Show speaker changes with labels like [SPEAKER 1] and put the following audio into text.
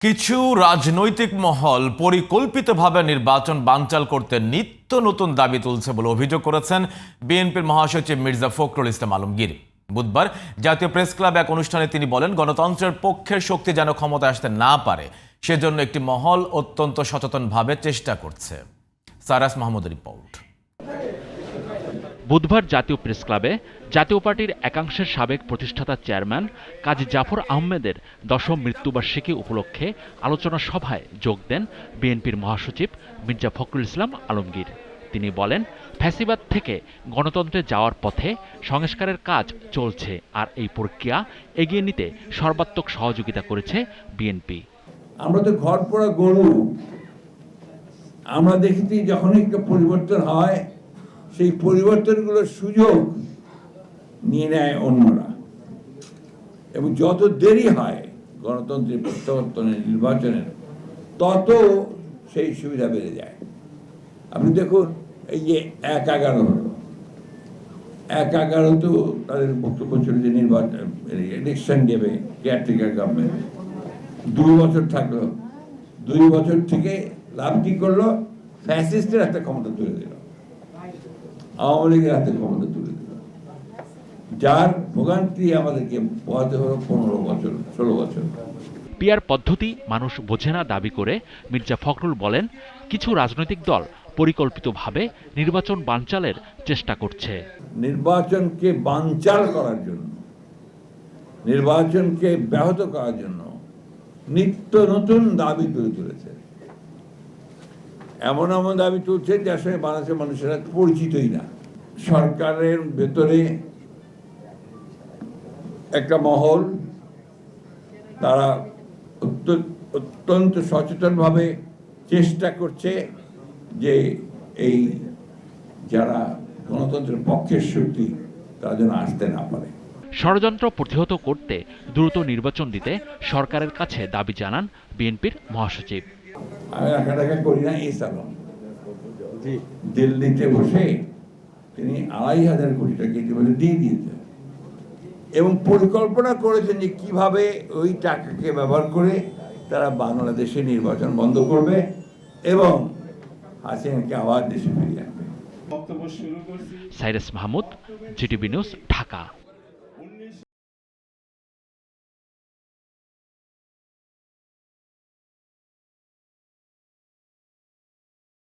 [SPEAKER 1] কিছু রাজনৈতিক মহল পরিকল্পিতভাবে নির্বাচন বানচাল করতে নিত্য নতুন দাবি তুলছে বলে অভিযোগ করেছেন বিএনপির মহাসচিব মির্জা ফখরুল ইসলাম আলমগীর। বুধবার জাতীয় প্রেস ক্লাব এক অনুষ্ঠানে তিনি বলেন, গণতন্ত্রের পক্ষের শক্তি যেন ক্ষমতায় আসতে না পারে সেজন্য একটি মহল অত্যন্ত সচেতনভাবে চেষ্টা করছে। সারাস মাহমুদের রিপোর্ট।
[SPEAKER 2] বুধবার জাতীয় প্রেস ক্লাবে জাতীয় পার্টির একাংশের সাবেক প্রতিষ্ঠাতা চেয়ারম্যান কাজী জাফর আহমেদের 10ম মৃত্যুবার্ষিকী উপলক্ষে আলোচনা সভায় যোগ দেন বিএনপির মহাসচিব মির্জা ফখরুল ইসলাম আলমগীর। তিনি বলেন, ফ্যাসিবাদ থেকে গণতন্ত্রে যাওয়ার পথে সংস্কারের কাজ চলছে, আর এই প্রক্রিয়া এগিয়ে নিতে সর্বাত্মক সহযোগিতা করেছে বিএনপি।
[SPEAKER 3] আমরা তো ঘর পোড়া গরু, আমরা দেখেছি যখন একটা পরিবর্তন হয় সেই পরিবর্তনগুলোর সুযোগ নিয়ে নেয় অন্যরা, এবং যত দেরি হয় গণতন্ত্রের প্রত্যাবর্তনের নির্বাচনের তত সেই সুবিধা বেড়ে যায়। আপনি দেখুন, এই যে 1/11 হলো, 1/11 তো তাদের বক্তব্য ছিল যে নির্বাচন ইলেকশন দেবে কেয়ারটেকার গভর্নমেন্ট, 2 বছর থাকলো, 2 বছর থেকে লাভ কি করলো? ফ্যাসিস্টের হাতে ক্ষমতা তুলে দিল, আওয়ামী লীগের হাতে ক্ষমতা তুলে দিল, যার ভোগান্তি আমাদেরকে পোহাতে হলো 15 বছর 16 বছর।
[SPEAKER 2] পিআর পদ্ধতি মানুষ বোঝে না দাবি করে মির্জা ফখরুল বলেন, কিছু রাজনৈতিক দল পরিকল্পিতভাবে নির্বাচন বানচালের চেষ্টা করছে।
[SPEAKER 3] নির্বাচনকে বানচাল করার জন্য, নির্বাচনকে ব্যাহত করার জন্য নিত্য নতুন দাবি তুলে তুলেছে। এমন এমন দাবি তুলছে যার সঙ্গে বাংলাদেশের মানুষেরা পরিচিতই না। সরকারের ভেতরে একটা মহল, তারা অত্যন্ত সচেতনভাবে চেষ্টা করছে যে এই যারা গণতন্ত্রের পক্ষের শক্তি তারা যেন আসতে না পারে।
[SPEAKER 2] ষড়যন্ত্র প্রতিহত করতে দ্রুত নির্বাচন দিতে সরকারের কাছে দাবি জানান বিএনপির মহাসচিব।
[SPEAKER 3] আমি রাখা করি না, এই সালন দিল্লিতে বসে তিনি 2,500 কোটি টাকা ইতিমধ্যে দিয়ে দিয়েছেন এবং পরিকল্পনা করেছেন যে কিভাবে ওই টাকাকে ব্যবহার করে তারা বাংলাদেশে নির্বাচন বন্ধ করবে এবং হাসিনাকে আবার দেশে ফিরিয়ে আনবে।
[SPEAKER 2] Cyrus Mahmud, GTV news, Dhaka.